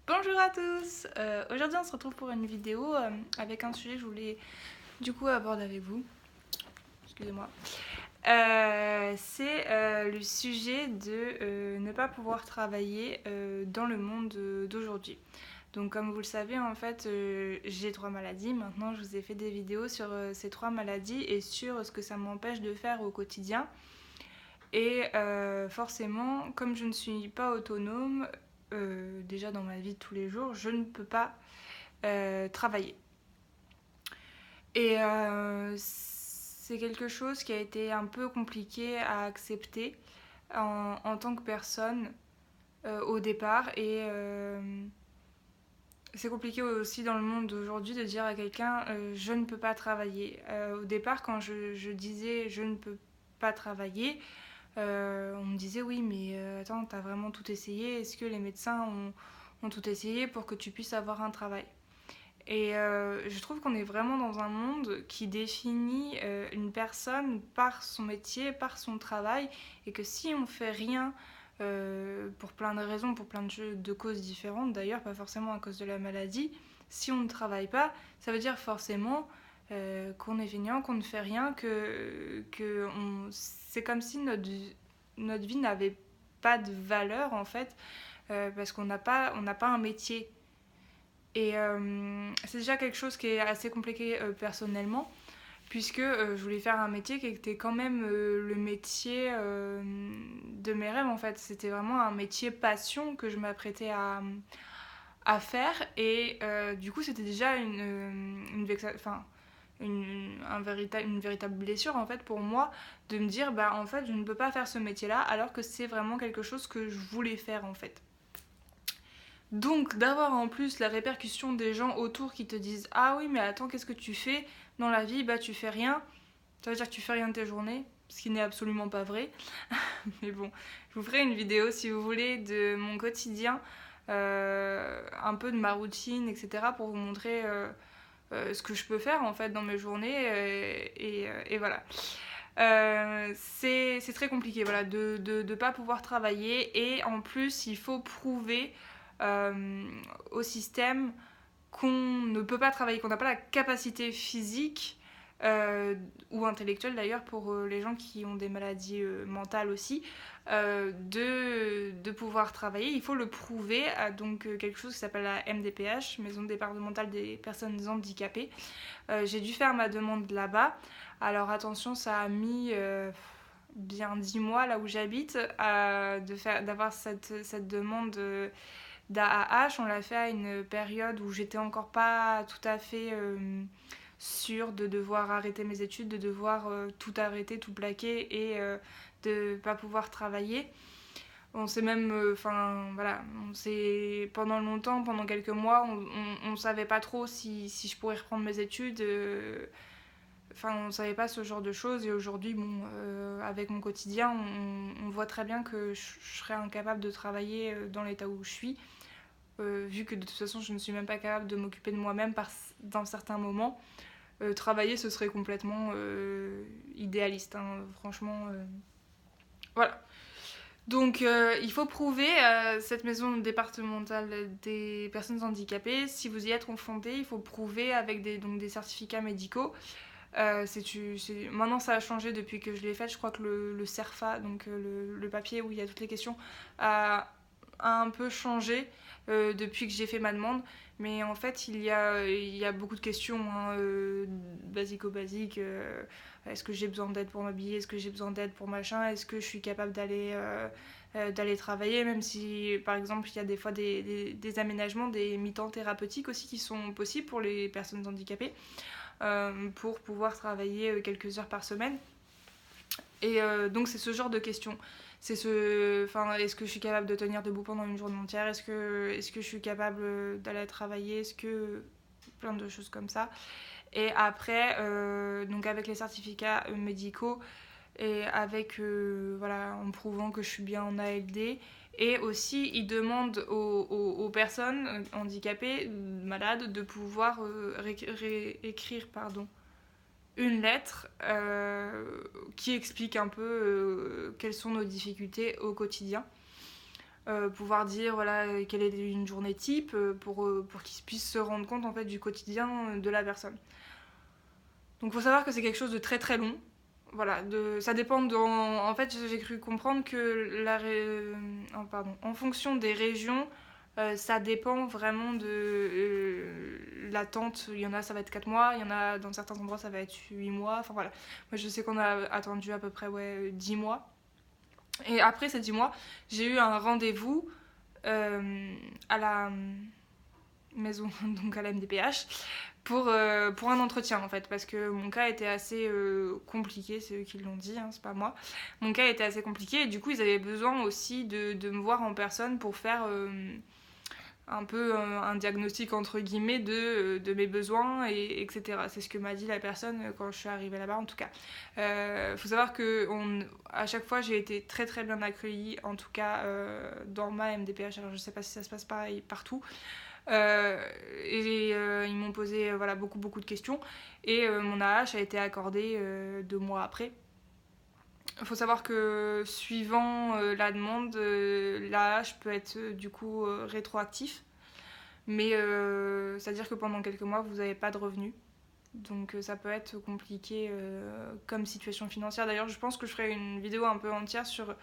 Bonjour à tous. Aujourd'hui on se retrouve pour une vidéo avec un sujet que je voulais du coup aborder avec vous. Excusez-moi. C'est le sujet de ne pas pouvoir travailler dans le monde d'aujourd'hui. Donc comme vous le savez en fait j'ai 3 maladies. Maintenant je vous ai fait des vidéos sur ces 3 maladies et sur ce que ça m'empêche de faire au quotidien. Et forcément, comme je ne suis pas autonome, déjà dans ma vie de tous les jours, je ne peux pas travailler. Et c'est quelque chose qui a été un peu compliqué à accepter en tant que personne au départ. Et c'est compliqué aussi dans le monde d'aujourd'hui de dire à quelqu'un je ne peux pas travailler. Au départ, quand je disais je ne peux pas travailler, on me disait oui mais attends, t'as vraiment tout essayé, est-ce que les médecins ont tout essayé pour que tu puisses avoir un travail? Et je trouve qu'on est vraiment dans un monde qui définit une personne par son métier, par son travail, et que si on fait rien pour plein de raisons, pour plein de causes différentes d'ailleurs, pas forcément à cause de la maladie, si on ne travaille pas, ça veut dire forcément qu'on est feignant, qu'on ne fait rien, c'est comme si notre vie n'avait pas de valeur en fait, parce qu'on n'a pas un métier. Et c'est déjà quelque chose qui est assez compliqué personnellement, puisque je voulais faire un métier qui était quand même le métier de mes rêves en fait. C'était vraiment un métier passion que je m'apprêtais à faire, et du coup c'était déjà une véritable blessure en fait pour moi de me dire bah en fait je ne peux pas faire ce métier là alors que c'est vraiment quelque chose que je voulais faire en fait. Donc d'avoir en plus la répercussion des gens autour qui te disent ah oui mais attends, qu'est-ce que tu fais dans la vie? Bah tu fais rien. Ça veut dire que tu fais rien de tes journées, ce qui n'est absolument pas vrai. Mais bon, je vous ferai une vidéo si vous voulez de mon quotidien, un peu de ma routine, etc. pour vous montrer ce que je peux faire en fait dans mes journées, et voilà. C'est très compliqué voilà, de pas pouvoir travailler, et en plus il faut prouver euh, au système qu'on ne peut pas travailler, qu'on n'a pas la capacité physique ou intellectuelle d'ailleurs pour les gens qui ont des maladies mentales aussi, de pouvoir travailler. Il faut le prouver à donc quelque chose qui s'appelle la MDPH, Maison départementale des personnes handicapées. J'ai dû faire ma demande là-bas. Alors attention, ça a mis bien 10 mois là où j'habite d'avoir cette demande d'AAH. On l'a fait à une période où j'étais encore pas tout à fait sûre de devoir arrêter mes études, de devoir tout arrêter, tout plaquer, et de pas pouvoir travailler. On s'est même, enfin voilà, pendant longtemps, pendant quelques mois, on savait pas trop si je pourrais reprendre mes études. Enfin, on savait pas ce genre de choses, et aujourd'hui, bon, avec mon quotidien, on voit très bien que je serais incapable de travailler dans l'état où je suis, vu que de toute façon, je ne suis même pas capable de m'occuper de moi-même dans certains moments. Travailler, ce serait complètement idéaliste, hein, franchement. Voilà. Donc il faut prouver cette maison départementale des personnes handicapées. Si vous y êtes confronté, il faut prouver avec donc des certificats médicaux. Maintenant ça a changé depuis que je l'ai fait. Je crois que le CERFA, donc le papier où il y a toutes les questions, a un peu changé depuis que j'ai fait ma demande. Mais en fait il y a beaucoup de questions hein, basico-basiques. Est-ce que j'ai besoin d'aide pour m'habiller? Est-ce que j'ai besoin d'aide pour machin? Est-ce que je suis capable d'aller travailler? Même si, par exemple, il y a des fois des aménagements, des mi-temps thérapeutiques aussi qui sont possibles pour les personnes handicapées, pour pouvoir travailler quelques heures par semaine. Et donc, c'est ce genre de questions. Est-ce que je suis capable de tenir debout pendant une journée entière? Est-ce que je suis capable d'aller travailler? Est-ce que... Plein de choses comme ça. Et après, donc avec les certificats médicaux, et avec, voilà, en prouvant que je suis bien en ALD. Et aussi, ils demandent aux personnes handicapées, malades, de pouvoir écrire une lettre qui explique un peu quelles sont nos difficultés au quotidien. pouvoir dire voilà, quelle est une journée type pour qu'ils puissent se rendre compte en fait, du quotidien de la personne. Donc il faut savoir que c'est quelque chose de très très long. Voilà, ça dépend en fait, j'ai cru comprendre que en fonction des régions, ça dépend vraiment de l'attente. Il y en a, ça va être 4 mois, il y en a, dans certains endroits, ça va être 8 mois. Enfin voilà. Moi, je sais qu'on a attendu à peu près 10 mois. Et après ces 10 mois, j'ai eu un rendez-vous à la maison, donc à la MDPH, pour un entretien en fait, parce que mon cas était assez compliqué, c'est eux qui l'ont dit, hein, c'est pas moi. Mon cas était assez compliqué et du coup ils avaient besoin aussi de me voir en personne pour faire un peu un diagnostic entre guillemets de mes besoins, etc. C'est ce que m'a dit la personne quand je suis arrivée là-bas en tout cas. Faut savoir que à chaque fois j'ai été très très bien accueillie, en tout cas dans ma MDPH, alors je sais pas si ça se passe pareil partout. Ils m'ont posé voilà, beaucoup de questions et mon AH a été accordé 2 mois après. Il faut savoir que suivant la demande, l'AH peut être du coup rétroactif, mais c'est-à-dire que pendant quelques mois vous n'avez pas de revenus. Donc ça peut être compliqué comme situation financière. D'ailleurs, je pense que je ferai une vidéo un peu entière sur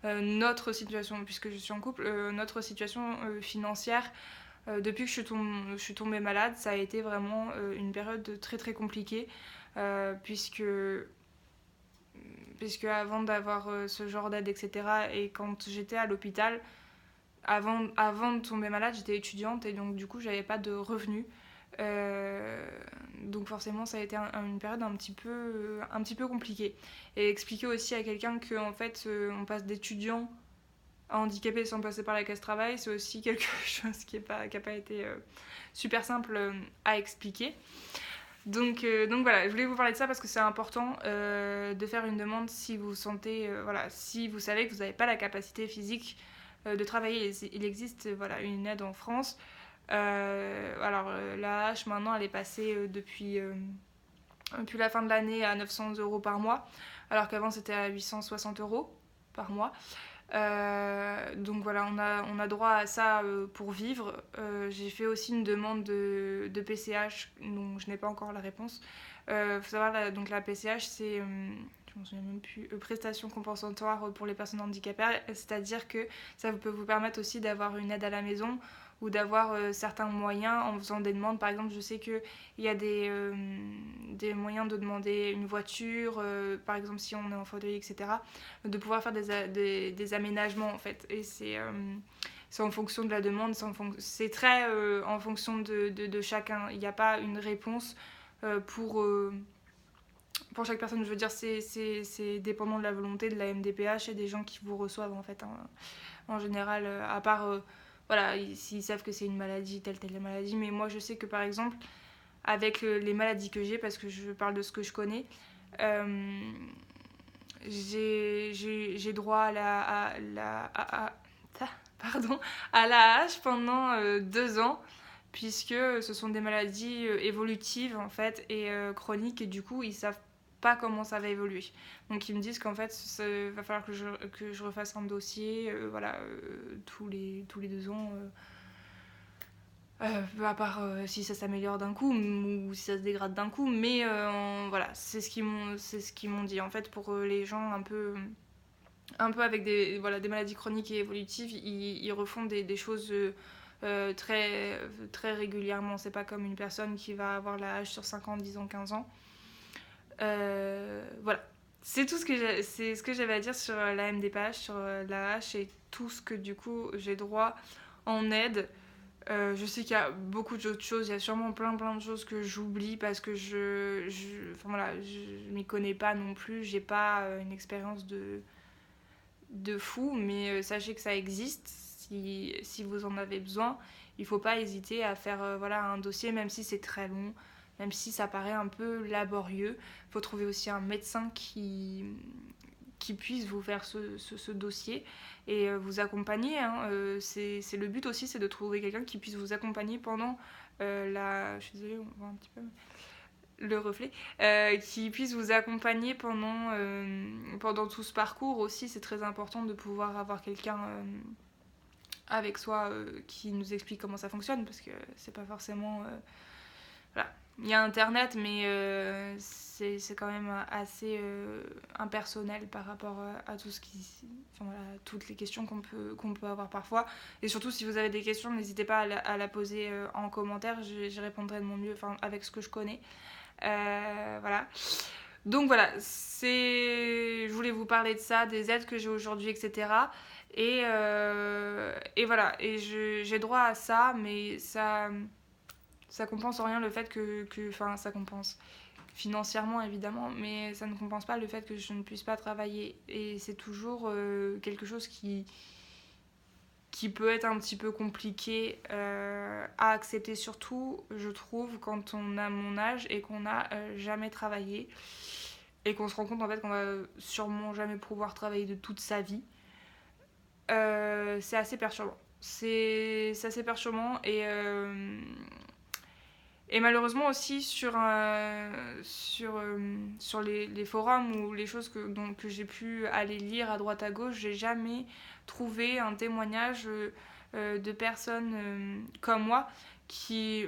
notre situation, puisque je suis en couple, notre situation financière. Depuis que je suis tombée malade, ça a été vraiment une période très très compliquée, puisque avant d'avoir ce genre d'aide, etc., et quand j'étais à l'hôpital, avant de tomber malade, j'étais étudiante et donc du coup, j'avais pas de revenus. Donc forcément, ça a été une période un petit peu compliquée. Et expliquer aussi à quelqu'un qu'en fait, on passe d'étudiant handicapé sans passer par la case travail, c'est aussi quelque chose qui a pas été super simple à expliquer. Donc voilà, je voulais vous parler de ça parce que c'est important de faire une demande si vous sentez, voilà, si vous savez que vous n'avez pas la capacité physique de travailler. Il existe voilà, une aide en France. Alors la hache maintenant elle est passée depuis la fin de l'année à 900 € par mois, alors qu'avant c'était à 860 € par mois. Donc voilà, on a droit à ça pour vivre. J'ai fait aussi une demande de PCH, donc je n'ai pas encore la réponse. Faut savoir, donc la PCH, c'est, je m'en souviens même plus, prestation compensatoire pour les personnes handicapées, c'est-à-dire que ça peut vous permettre aussi d'avoir une aide à la maison ou d'avoir certains moyens en faisant des demandes. Par exemple, je sais qu'il y a des moyens de demander une voiture, par exemple si on est en fauteuil, etc., de pouvoir faire des aménagements en fait. Et c'est en fonction de la demande, c'est très en fonction de chacun. Il n'y a pas une réponse pour chaque personne. Je veux dire, c'est dépendant de la volonté de la MDPH et des gens qui vous reçoivent en fait, hein. En général, à part voilà, s'ils savent que c'est une maladie, telle maladie. Mais moi, je sais que par exemple, avec les maladies que j'ai, parce que je parle de ce que je connais, j'ai droit à la hache pendant 2 ans, puisque ce sont des maladies évolutives en fait et chroniques, et du coup ils savent pas comment ça va évoluer. Donc ils me disent qu'en fait il va falloir que je refasse un dossier voilà, tous les 2 ans. À part si ça s'améliore d'un coup ou si ça se dégrade d'un coup, mais voilà, c'est ce qu'ils m'ont dit. En fait, pour les gens un peu avec des maladies chroniques et évolutives, ils refont des choses très, très régulièrement. C'est pas comme une personne qui va avoir la hache sur 5 ans, 10 ans, 15 ans. Voilà. C'est ce que j'avais à dire sur la MDPH, sur la hache et tout ce que du coup j'ai droit en aide. Je sais qu'il y a beaucoup d'autres choses, il y a sûrement plein de choses que j'oublie parce que je m'y connais pas non plus, j'ai pas une expérience de fou, mais sachez que ça existe si vous en avez besoin. Il faut pas hésiter à faire voilà, un dossier, même si c'est très long, même si ça paraît un peu laborieux. Il faut trouver aussi un médecin qui puisse vous faire ce dossier et vous accompagner, hein. C'est le but aussi, c'est de trouver quelqu'un qui puisse vous accompagner pendant je suis désolée, on voit un petit peu le reflet, qui puisse vous accompagner pendant tout ce parcours aussi. C'est très important de pouvoir avoir quelqu'un avec soi qui nous explique comment ça fonctionne, parce que c'est pas forcément... voilà. Il y a Internet, mais c'est quand même assez impersonnel par rapport à tout ce qui... Enfin, voilà, toutes les questions qu'on peut avoir parfois. Et surtout, si vous avez des questions, n'hésitez pas à la poser en commentaire. J'y répondrai de mon mieux, avec ce que je connais. Voilà. Donc voilà, je voulais vous parler de ça, des aides que j'ai aujourd'hui, etc. Et voilà, et j'ai droit à ça, mais ça compense en rien le fait enfin, ça compense financièrement évidemment, mais ça ne compense pas le fait que je ne puisse pas travailler. Et c'est toujours quelque chose qui peut être un petit peu compliqué à accepter, surtout, je trouve, quand on a mon âge et qu'on n'a jamais travaillé et qu'on se rend compte en fait qu'on va sûrement jamais pouvoir travailler de toute sa vie. C'est assez perturbant. C'est assez perturbant et malheureusement aussi sur les forums ou les choses que j'ai pu aller lire à droite à gauche, j'ai jamais trouvé un témoignage de personnes comme moi qui,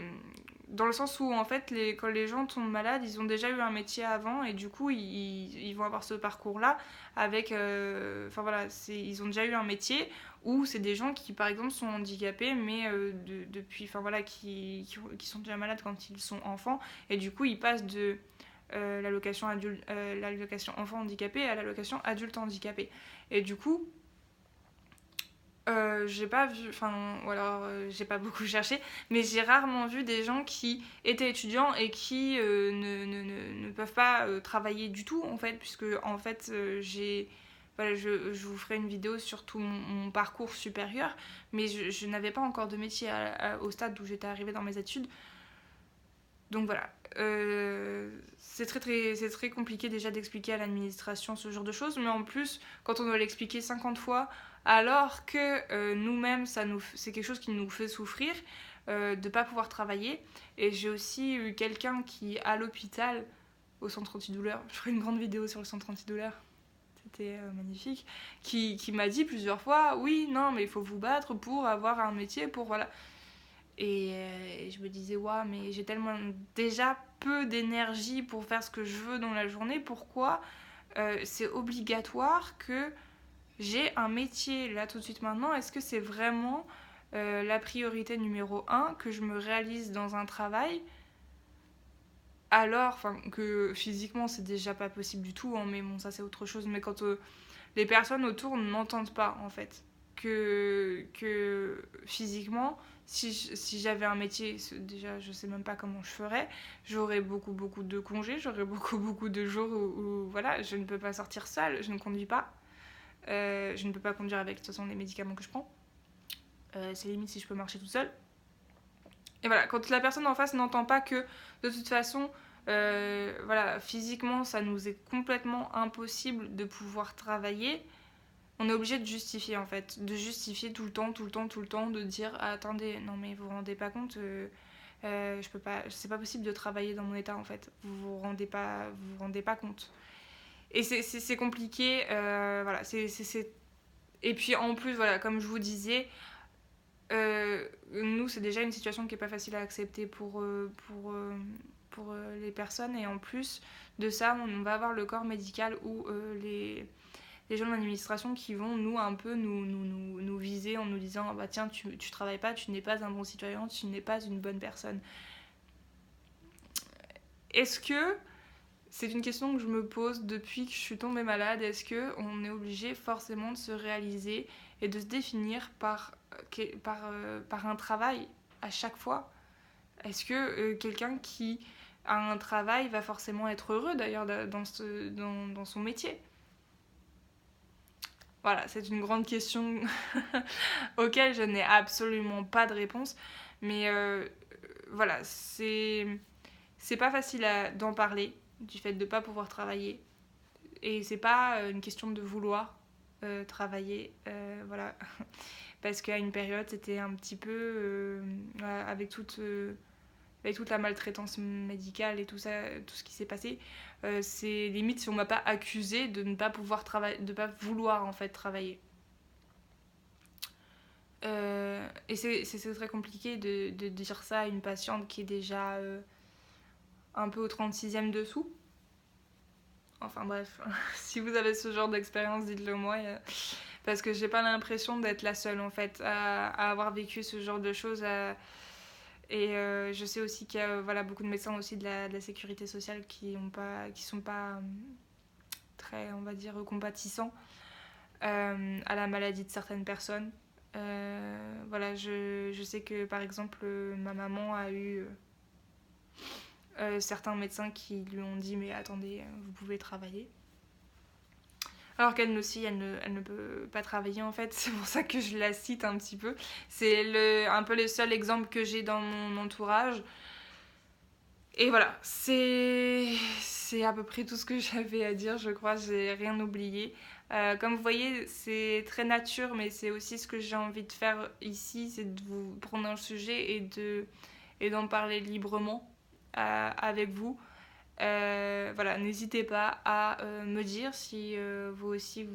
dans le sens où en fait quand les gens tombent malades, ils ont déjà eu un métier avant et du coup ils vont avoir ce parcours là avec enfin voilà, ils ont déjà eu un métier, ou c'est des gens qui par exemple sont handicapés mais depuis enfin voilà qui sont déjà malades quand ils sont enfants, et du coup ils passent de l'allocation enfant handicapé à l'allocation adulte handicapé, et du coup j'ai pas vu, enfin, ou alors j'ai pas beaucoup cherché, mais j'ai rarement vu des gens qui étaient étudiants et qui ne peuvent pas travailler du tout, en fait, puisque en fait voilà, je vous ferai une vidéo sur tout mon parcours supérieur, mais je n'avais pas encore de métier au stade où j'étais arrivée dans mes études. Donc voilà, c'est très compliqué déjà d'expliquer à l'administration ce genre de choses, mais en plus, quand on doit l'expliquer 50 fois, alors que nous-mêmes, c'est quelque chose qui nous fait souffrir, de ne pas pouvoir travailler. Et j'ai aussi eu quelqu'un qui, à l'hôpital, au centre antidouleur, je ferai une grande vidéo sur le centre antidouleur, c'était magnifique, qui m'a dit plusieurs fois, oui, non, mais il faut vous battre pour avoir un métier, pour voilà. Et je me disais, ouais, mais j'ai tellement déjà peu d'énergie pour faire ce que je veux dans la journée, pourquoi c'est obligatoire que j'ai un métier là tout de suite maintenant? Est-ce que c'est vraiment la priorité numéro 1 que je me réalise dans un travail, alors que physiquement c'est déjà pas possible du tout, hein, mais bon, ça c'est autre chose, mais quand les personnes autour n'entendent pas en fait que physiquement, si j'avais un métier, déjà je sais même pas comment je ferais, j'aurais beaucoup de congés, j'aurais beaucoup de jours où voilà, je ne peux pas sortir seule, je ne conduis pas, je ne peux pas conduire avec de toute façon les médicaments que je prends, c'est limite si je peux marcher toute seule. Et voilà, quand la personne en face n'entend pas que de toute façon voilà, physiquement ça nous est complètement impossible de pouvoir travailler, on est obligé de justifier en fait, de justifier tout le temps, de dire ah, attendez, non mais vous vous rendez pas compte, je peux pas, c'est pas possible de travailler dans mon état en fait, vous vous rendez pas compte. Et c'est compliqué, voilà, et puis en plus voilà, comme je vous disais, nous c'est déjà une situation qui est pas facile à accepter pour les personnes, et en plus de ça, on va avoir le corps médical où les gens de l'administration qui vont nous viser en nous disant bah tiens, tu travailles pas, tu n'es pas un bon citoyen, tu n'es pas une bonne personne. Est-ce que c'est une question que je me pose depuis que je suis tombée malade? Est-ce qu'on est obligé forcément de se réaliser et de se définir par un travail à chaque fois? Est-ce que quelqu'un qui a un travail va forcément être heureux d'ailleurs dans son métier? Voilà, c'est une grande question auquel je n'ai absolument pas de réponse. Mais voilà, c'est pas facile d'en parler, du fait de ne pas pouvoir travailler. Et c'est pas une question de vouloir travailler, voilà. Parce qu'à une période, c'était un petit peu, avec toute la maltraitance médicale et tout ça, tout ce qui s'est passé, c'est limite si on m'a pas accusé de ne pas pouvoir travailler, de pas vouloir en fait travailler. Et c'est très compliqué de dire ça à une patiente qui est déjà un peu au 36e dessous. Enfin bref, si vous avez ce genre d'expérience, dites-le moi. Parce que j'ai pas l'impression d'être la seule en fait à avoir vécu ce genre de choses. Et je sais aussi qu'il y a voilà, beaucoup de médecins aussi de la sécurité sociale qui sont pas très, on va dire, compatissants à la maladie de certaines personnes. Voilà, je sais que par exemple, ma maman a eu certains médecins qui lui ont dit mais attendez, vous pouvez travailler. Alors qu'elle aussi, elle ne peut pas travailler en fait, c'est pour ça que je la cite un petit peu. C'est un peu le seul exemple que j'ai dans mon entourage. Et voilà, c'est à peu près tout ce que j'avais à dire, je crois, j'ai rien oublié. Comme vous voyez, c'est très nature, mais c'est aussi ce que j'ai envie de faire ici, c'est de vous prendre un sujet et d'en parler librement avec vous. Voilà, n'hésitez pas à me dire si vous aussi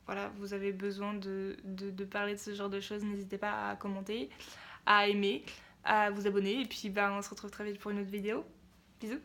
voilà, vous avez besoin de parler de ce genre de choses. N'hésitez pas à commenter, à aimer, à vous abonner. Et puis on se retrouve très vite pour une autre vidéo. Bisous.